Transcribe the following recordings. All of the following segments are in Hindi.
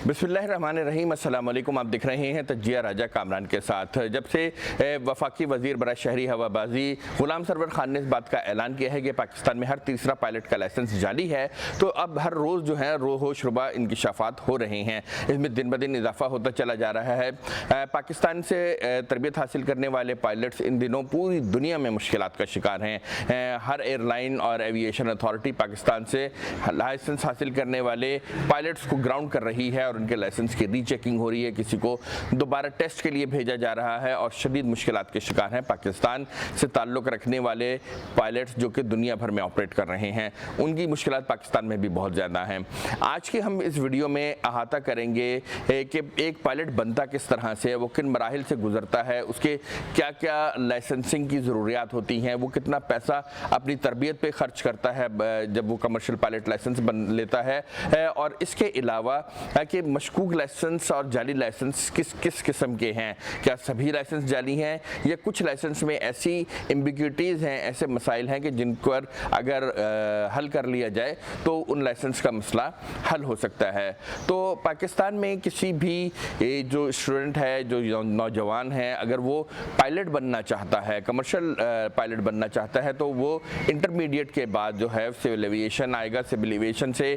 बिस्मिल्लाहिर्रहमानिर्रहीम, अस्सलाम वालेकुम। आप दिख रहे हैं तजिया राजा कामरान के साथ। जब से वफाकी वजीर बरा शहरी हवाबाजी गुलाम सरवर खान ने इस बात का ऐलान किया है कि पाकिस्तान में हर तीसरा पायलट का लाइसेंस जाली है, तो अब हर रोज़ जो है रोहोशरुबा इंकिशाफात हो रहे हैं। इसमें दिन ब दिन इजाफा होता चला जा रहा है। पाकिस्तान से तरबियत हासिल करने वाले पायलट्स इन दिनों पूरी दुनिया में मुश्किलात का शिकार हैं। हर एयरलाइन और एविएशन अथॉरिटी पाकिस्तान से लाइसेंस हासिल करने वाले पायलट्स को ग्राउंड कर रही है और उनके लाइसेंस की रीचेकिंग हो रही है। किसी को दोबारा टेस्ट के लिए भेजा जा रहा है और शदीद मुश्किलात के शिकार हैं पाकिस्तान से ताल्लुक़ रखने वाले पायलट्स जो कि दुनिया भर में ऑपरेट कर रहे हैं। उनकी मुश्किलात पाकिस्तान में भी बहुत ज़्यादा हैं। आज की हम इस वीडियो में अहाता करेंगे कि एक पायलट बनता किस तरह से, वो किन मराहिल से गुजरता है, उसके क्या क्या लाइसेंसिंग की ज़रूरियात होती हैं, वो कितना पैसा अपनी तरबियत पे खर्च करता है जब वो कमर्शियल पायलट लाइसेंस बन लेता है, और इसके अलावा कि मशकूक लाइसेंस और जाली लाइसेंस किस किस किस्म के हैं। क्या सभी लाइसेंस जाली हैं या कुछ लाइसेंस में ऐसी एम्बिग्यूटीज़ हैं, ऐसे मसाइल हैं कि जिन पर अगर हल कर लिया जाए तो उन लाइसेंस का मसला हल हो सकता है। तो पाकिस्तान में किसी भी जो स्टूडेंट है, जो नौजवान है, अगर वो पायलट बनना चाहता है, कमर्शियल पायलट बनना चाहता है, तो वो इंटरमीडिएट के बाद जो है सिविल एविएशन आएगा। सिविल एविएशन से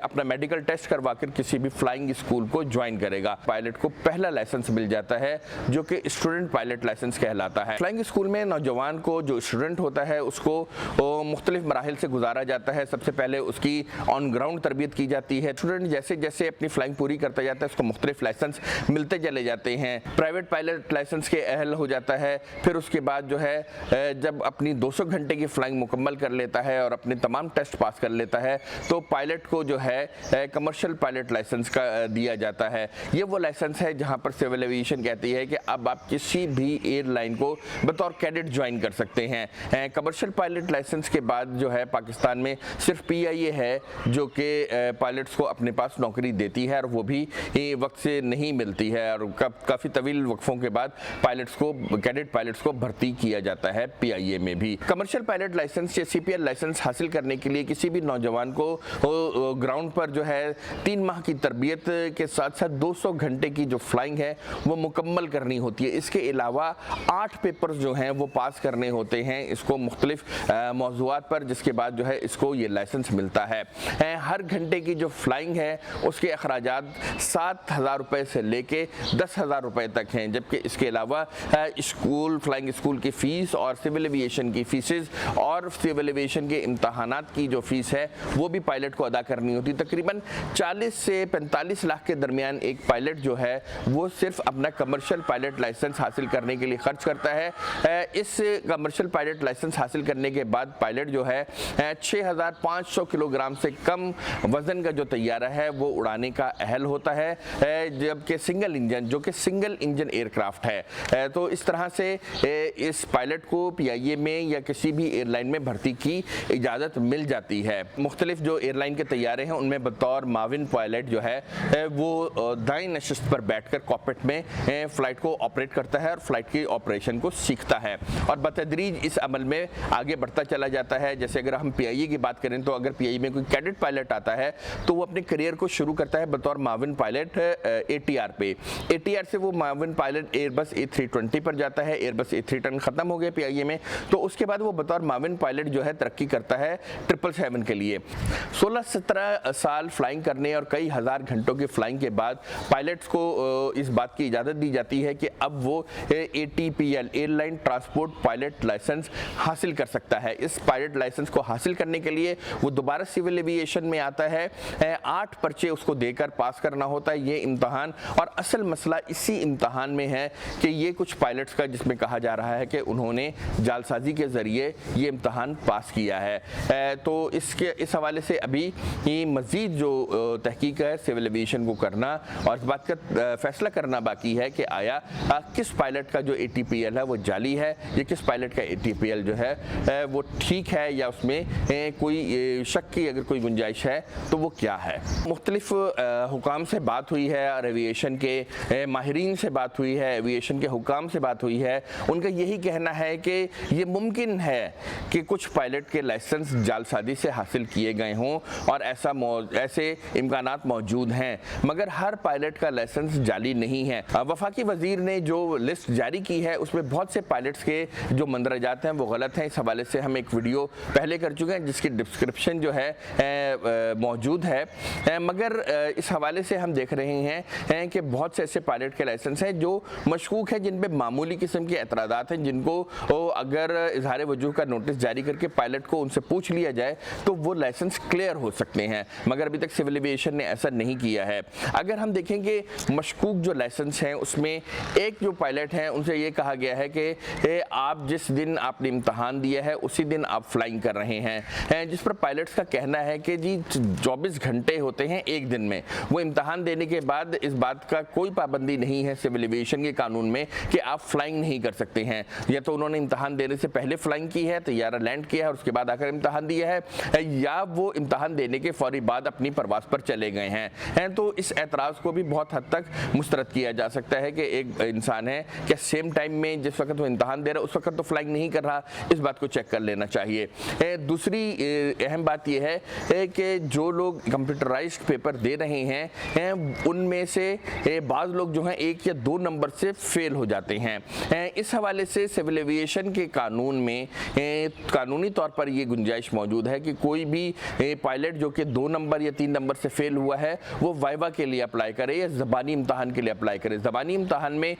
अपना मेडिकल टेस्ट करवा कर किसी भी फ्लाइंग स्कूल को ज्वाइन करेगा। पायलट को पहला लाइसेंस मिल जाता है जो कि स्टूडेंट पायलट लाइसेंस कहलाता है। फ्लाइंग स्कूल में नौजवान को, जो स्टूडेंट होता है, उसको मुख्तलिफ मराहिल से गुजारा जाता है। सबसे पहले उसकी ऑन ग्राउंड तरबियत की जाती है। स्टूडेंट जैसे जैसे अपनी फ्लाइंग पूरी करता जाता है उसको मुख्तलिफ लाइसेंस मिलते चले जाते हैं। प्राइवेट पायलट लाइसेंस के अहल हो जाता है। फिर उसके बाद जो है जब अपनी 200 घंटे की फ्लाइंग मुकम्मल कर लेता है और अपने तमाम टेस्ट पास कर लेता है तो पायलट को जो है कमर्शियल पायलट लाइसेंस का दिया जाता है। ये वो लाइसेंस है जहां पर सिविल एविएशन कहती है कि अब आप किसी भी एयरलाइन को बतौर कैडेट ज्वाइन कर सकते हैं। कमर्शियल पायलट लाइसेंस के बाद जो है पाकिस्तान में सिर्फ PIA है जो कि पायलट्स को अपने पास नौकरी देती है और वो भी वक्त से नहीं मिलती है और काफ़ी तवील वक्फों के बाद पायलट्स को, कैडेट पायलट्स को भर्ती किया जाता है PIA में भी। कमर्शियल पायलट लाइसेंस या CPL लाइसेंस हासिल करने के लिए किसी भी नौजवान को ग्राउंड पर जो है 3 माह की तरबियत के साथ साथ 200 घंटे की जो फ्लाइंग है वो मुकम्मल करनी होती है। इसके अलावा 8 पेपर्स जो हैं वो पास करने होते हैं इसको मुख्तलिफ मौज़ूआत पर, जिसके बाद जो है इसको ये लाइसेंस मिलता है। हर घंटे की जो फ्लाइंग है उसके अखराजात 7,000 रुपये से लेके 10,000 रुपये तक हैं, जबकि इसके अलावा स्कूल, फ्लाइंग स्कूल की फ़ीस और सिविल एविएशन की फ़ीसेस और सिविल एविएशन के इम्तहानात की जो फ़ीस है वो भी पायलट को अदा करनी होती है। तकरीबन 40 से 45 लाख के दरमियान एक पायलट जो है वो सिर्फ अपना कमर्शियल पायलट लाइसेंस हासिल करने के लिए खर्च करता है। इस कमर्शियल पायलट लाइसेंस हासिल करने के बाद पायलट जो है 6,500 किलोग्राम से कम वज़न का जो तैयारा है वो उड़ाने का अहल होता है, जबकि सिंगल इंजन, जो कि सिंगल इंजन एयरक्राफ्ट है। तो इस तरह से इस पायलट को PIA में या किसी भी एयरलाइन में भर्ती की इजाज़त मिल जाती है। मुख्तलिफ जो एयरलाइन के तैयारे हैं उनमें बतौर माविन पायलट जो है वो दाएं नशिस्त पर बैठकर कॉकपिट में फ़्लाइट को ऑपरेट करता है और फ्लाइट की ऑपरेशन को सीखता है और बतदरीज इस अमल में आगे बढ़ता चला जाता है। जैसे अगर हम PIA की बात करें तो अगर PIA में कोई कैडेट पायलट आता है तो वो अपने करियर को शुरू करता है बतौर माविन पायलट ATR पे। ATR से वो माविन पायलट एयरबस A320 पर जाता है। एयरबस A310 ख़त्म हो गया PIA में, तो उसके बाद वो बतौर माविन पायलट जो है तरक्की करता है 777 के लिए। 16-17 साल फ्लाइंग करने और कई हज़ार घंटों की फ्लाइंग के बाद पायलट्स को इस बात की इजाज़त दी जाती है कि अब वो ATPL airline transport pilot licence हासिल कर सकता है। इस पायलट लाइसेंस को हासिल करने के लिए वो दोबारा सिविल एविएशन में आता है। 8 पर्चे उसको देकर पास करना होता है ये इम्तहान, और असल मसला इसी इम्तहान में है कि ये कुछ पायलट्स का जिसमें कहा जा रहा है कि उन्होंने जालसाजी के ज़रिए ये इम्तहान पास किया है। तो इस हवाले से अभी मज़ीद जो तहकीक है सिविल एविएशन को करना और इस बात का फैसला करना बाकी है कि आया किस पायलट का जो ATPL है वो जाली है या किस पायलट का ATPL जो है वो ठीक है या उसमें कोई शक की अगर कोई गुंजाइश है तो वो क्या है। मुख्तलिफ हुकाम से बात हुई है और एविएशन के माहिरीन से बात हुई है, एविएशन के हुकाम से बात हुई है। उनका यही कहना है कि ये मुमकिन है कि कुछ पायलट के लाइसेंस जालसाजी से हासिल किए गए हों और ऐसे इम्कानात मौजूद हैं, मगर हर पायलट का लाइसेंस जाली नहीं है। वफाकी वजीर ने जो लिस्ट जारी की है उसमें बहुत से पायलट्स के जो मंदरजात हैं वो गलत हैं। इस हवाले से हम एक वीडियो पहले कर चुके हैं जिसकी डिस्क्रिप्शन जो है मौजूद है, मगर इस हवाले से हम देख रहे हैं कि बहुत से ऐसे पायलट के लाइसेंस हैं जो मशकूक है, जिन पे मामूली किस्म के एतराज़ात हैं, जिनको अगर इजहार वजूह का नोटिस जारी करके पायलट को उनसे पूछ लिया जाए तो वो लाइसेंस क्लियर हो सकते हैं, मगर अभी तक सिविल एविएशन ने ऐसा नहीं किया है। अगर हम देखेंगे मशकूक जो लाइसेंस हैं उसमें एक जो पायलट हैं उनसे ये कहा गया है कि आप जिस दिन आपने इम्तहान दिया है उसी दिन आप फ्लाइंग कर रहे हैं, जिस पर पायलट्स का कहना है कि जी 24 घंटे होते हैं एक दिन में। वो इम्तहान देने के बाद इस बात का कोई पाबंदी नहीं है सिविल एविएशन के कानून में कि आप फ्लाइंग नहीं कर सकते हैं। या तो उन्होंने इम्तहान देने से पहले फ्लाइंग की है, तैयारा लैंड किया है और उसके बाद आकर इम्तहान दिया है, या वो इम्तहान देने के फौरी बाद अपनी परवास पर चले गए हैं। तो इस एतराज़ को भी बहुत हद तक मुस्तरद किया जा सकता है कि एक इंसान है क्या सेम टाइम में जिस वक्त वो इम्तहान दे रहा है उस वक्त तो फ्लाइंग नहीं कर रहा, इस बात को चेक कर लेना चाहिए। दूसरी अहम बात यह है कि जो लोग कंप्यूटराइज्ड पेपर दे रहे हैं उनमें से बाज़ लोग जो हैं 1 या 2 नंबर से फेल हो जाते हैं। इस हवाले से सिविल एविएशन के कानून में कानूनी तौर पर ये गुंजाइश मौजूद है कि कोई भी पायलट जो कि 2 नंबर या 3 नंबर से फेल हुआ है वो वाइवा के लिए अप्लाई करे या ज़बानी इम्तहान के लिए अप्लाई करे। ज़बानी इम्तहान में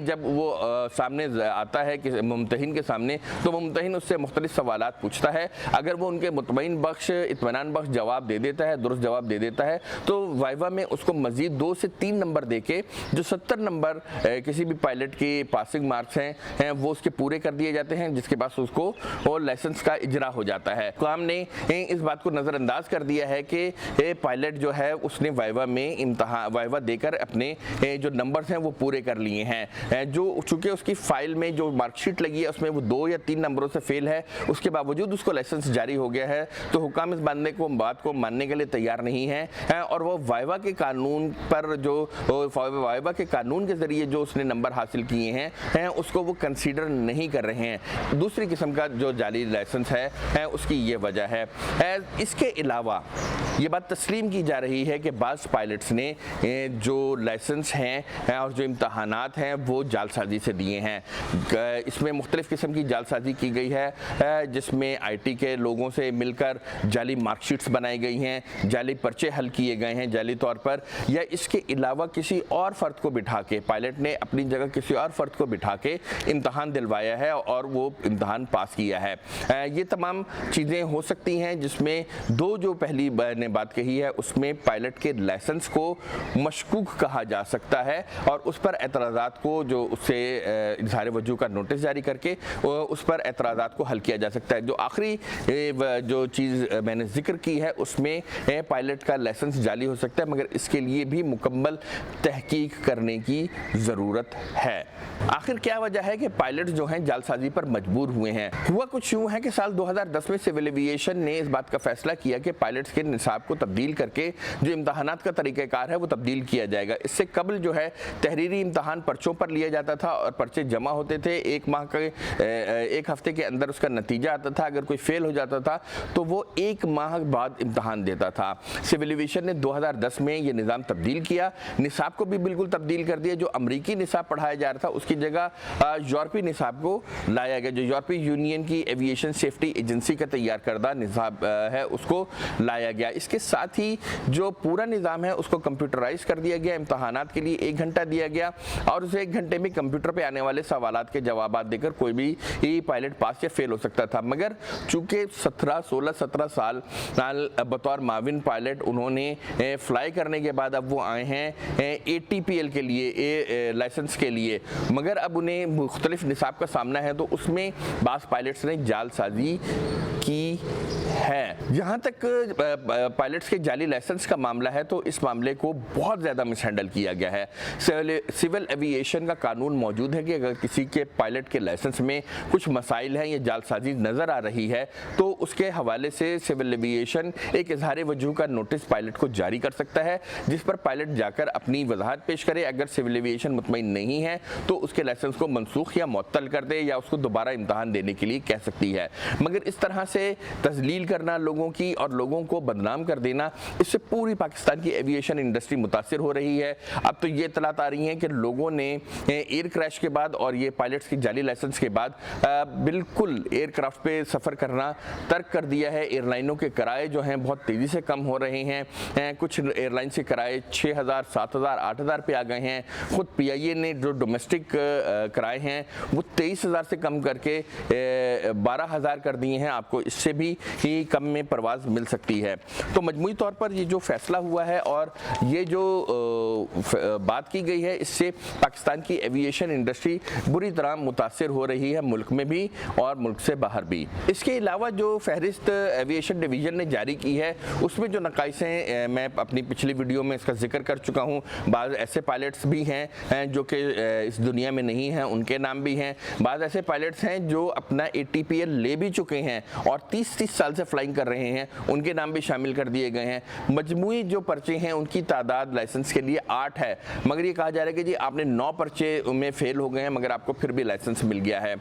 जब वो सामने आता है कि मुमतहिन के सामने, तो मुमतहिन उससे मुख्तलिफ सवालात पूछता है। अगर वो उनके मुतमईन बख्श इत्मीनान बख्श जवाब दे देता है, दुरुस्त जवाब दे देता है, तो वाइवा में उसको मज़ीद 2 से 3 नंबर दे के जो 70 नंबर किसी भी पायलट के पासिंग मार्क्स हैं वो उसके पूरे कर दिए जाते हैं, जिसके पास उसको और लाइसेंस का इजरा हो जाता है। तो हमने इस बात को नज़रअंदाज कर दिया है कि पायलट जो है उसने वाइवा में वाइवा देकर अपने जो नंबर्स हैं वो पूरे कर लिए हैं। जो चूँकि उसकी फ़ाइल में जो मार्कशीट लगी है उसमें वो 2 या 3 नंबरों से फेल है, उसके बावजूद उसको लाइसेंस जारी हो गया है, तो हुकाम इस बात को मानने के लिए तैयार नहीं है और वो वाइवा के कानून पर जो वाइवा के कानून के ज़रिए जो उसने नंबर हासिल किए हैं उसको वो कंसीडर नहीं कर रहे हैं। दूसरी किस्म का जो जाली लाइसेंस है उसकी ये वजह है। इसके अलावा ये बात तस्लीम की जा रही है कि बाज़ पायलट्स ने जो लाइसेंस हैं और जो इम्तहानात हैं वो जालसाजी से दिए हैं। इसमें मुख्तलिफ़ किस्म की जालसाजी की गई है, जिसमें IT के लोगों से मिलकर जाली मार्कशीट्स बनाई गई हैं, जाली पर्चे हल किए गए हैं जाली तौर पर, या इसके अलावा किसी और फ़र्द को बिठा के पायलट ने अपनी जगह किसी और फ़र्द को बिठा के इम्तहान दिलवाया है और वो इम्तहान पास किया है। ये तमाम चीज़ें हो सकती हैं, जिसमें जो पहली ने बात कही है उसमें पायलट के लाइसेंस को मशकूक कहा जा सकता है और उस पर एतराज़ात को जो उससे इज़हार वजूह का नोटिस जारी करके उस पर एतराज़ात को हल किया जा सकता है। जो आखिरी जो चीज़ मैंने जिक्र की है उसमें पायलट का लाइसेंस जाली हो सकता है, मगर इसके लिए भी मुकम्मल तहकीक करने की ज़रूरत है। आखिर क्या वजह है कि पायलट जो हैं जालसाजी पर मजबूर हुए हैं? हुआ कुछ यूँ है कि साल 2010 में सिविल एविएशन ने इस बात का फैसला किया कि पायलट्स के निसाब को तब्दील करके जो इम्तहानात का तरीक़ाकार है वो तब्दील किया जाएगा। इससे कबल जो है तहरीरी इम्तहान पर्चों पर लिया जाता था और पर्चे जमा होते थे, 1 हफ्ते के अंदर उसका नतीजा आता था। अगर कोई फेल हो जाता था तो वो 1 माह बाद इम्तहान देता था। सिविल एविएशन ने 2010 में ये निज़ाम तब्दील किया, निसाब को भी बिल्कुल तब्दील कर दिया। जो अमरीकी निसाब पढ़ाया जा रहा था उसकी जगह यूरोपीय निसाब को लाया गया, जो यूरोपीय यूनियन की एविएशन सेफ्टी एजेंसी का तैयार करदा निसाब है उसको लाया गया। इसके साथ ही जो पूरा निज़ाम है उसको कंप्यूटराइज कर दिया गया। इम्तहानात के लिए 1 घंटा दिया गया और उस 1 घंटे में कंप्यूटर पे आने वाले सवालात के जवाब देकर कोई भी पायलट पास या फेल हो सकता था। मगर चूँकि 16-17 साल बतौर माविन पायलट उन्होंने फ्लाई करने के बाद अब वो आए हैं ATPL के लिए, लाइसेंस के लिए, मगर अब उन्हें मुख्तलिफ निसाब का सामना है तो उसमें बाज़ पायलट्स ने जालसाजी की है। जहाँ तक पायलट्स के जाली लाइसेंस का मामला है तो इस मामले को बहुत ज़्यादा मिसहैंडल किया गया है। सिविल एविएशन का कानून मौजूद है कि अगर किसी के पायलट के लाइसेंस में कुछ मसाइल हैं या जालसाजी नज़र आ रही है तो उसके हवाले से सिविल एविएशन एक इज़हार वजूह का नोटिस पायलट को जारी कर सकता है, जिस पर पायलट जाकर अपनी वजाहत पेश करे। अगर सिविल एविएशन मुतमईन नहीं है तो उसके लाइसेंस को मनसूख या मुअत्तल कर दे या उसको दोबारा इम्तहान देने के लिए कह सकती है। मगर इस तरह से तजलील करना लोगों की और लोगों को बदनाम कर देना, इससे पूरी पाकिस्तान पाकिस्तान की एविएशन इंडस्ट्री मुतासिर हो रही है। अब तो ये इतलात आ रही हैं कि लोगों ने एयर क्रैश के बाद और ये पायलट्स की जाली लाइसेंस के बाद बिल्कुल एयरक्राफ्ट पे सफ़र करना तर्क कर दिया है। एयरलाइनों के किराए जो हैं बहुत तेज़ी से कम हो रहे हैं। कुछ एयरलाइंस के किराए 6,000, 7,000, 8,000 पे आ गए हैं। खुद PIA ने जो डोमेस्टिक किराए हैं वो 23,000 से कम करके 12,000 कर दिए हैं। आपको इससे भी ही कम में परवाज़ मिल सकती है। तो मजमूई तौर पर ये जो फैसला हुआ है और ये जो बात की गई है, इससे पाकिस्तान की एविएशन इंडस्ट्री बुरी तरह मुतासिर हो रही है, मुल्क में भी और मुल्क से बाहर भी। इसके अलावा जो फहरिस्त एविएशन डिवीज़न ने जारी की है उसमें जो नकाइस हैं मैं अपनी पिछली वीडियो में इसका जिक्र कर चुका हूँ। बाज़ ऐसे पायलट्स भी हैं जो कि इस दुनिया में नहीं हैं, उनके नाम भी हैं। बाज़ ऐसे पायलट्स हैं जो अपना ATPL ले भी चुके हैं और 30-30 साल से फ्लाइंग कर रहे हैं, उनके नाम भी शामिल कर दिए गए हैं। मजमूई जो पर्चे हैं उनकी तादाद लाइसेंस के लिए 8 है, मगर ये कहा जा रहा है कि जी आपने 9 पर्चे में फेल हो गए हैं मगर आपको फिर भी लाइसेंस मिल गया है।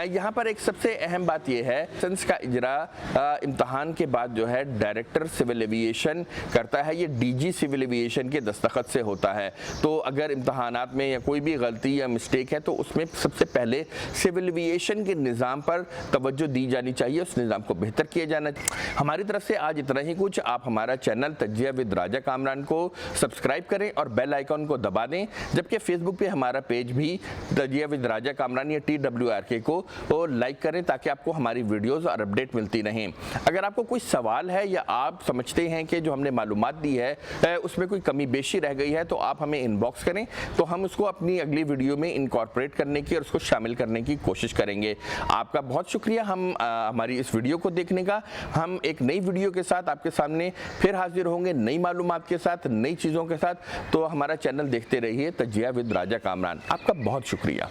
यहाँ पर एक सबसे अहम बात यह है, लाइसेंस का इजरा इम्तहान के बाद जो है डायरेक्टर सिविल एविएशन करता है, ये DG सिविल एविएशन के दस्तखत से होता है। तो अगर इम्तहानात में या कोई भी गलती या मिस्टेक है तो उसमें सबसे पहले सिविल एविएशन के निज़ाम पर तवज्जो दी जानी चाहिए, उस निज़ाम को बेहतर किया जाना चाहिए। हमारी तरफ से आज इतना ही कुछ। आप हमारा चैनल तज्जिया विद राजा कामरान को सब्सक्राइब करें और बेल आइकन को दबा दें, जबकि फेसबुक पे हमारा पेज भी तज्जिया विद राजा कामरान या TWRK को लाइक करें ताकि आपको हमारी वीडियोज़ और अपडेट मिलती रहें। अगर आपको कोई सवाल है या आप समझते हैं कि जो हमने मालूमात दी है उसमें कोई कमी बेशी रह गई है तो आप हमें इनबॉक्स करें, तो हम उसको अपनी अगली वीडियो में इनकॉर्पोरेट करने की और उसको शामिल करने की कोशिश करेंगे। आपका बहुत शुक्रिया हमारी इस वीडियो को देखने का। हम एक नई वीडियो के साथ आपके सामने फिर हाजिर होंगे, नई मालूमात के साथ, नई चीज़ों के साथ। तो हमारा चैनल देखते रहिए तज्जिया विद राजा कामरान। आपका बहुत शुक्रिया।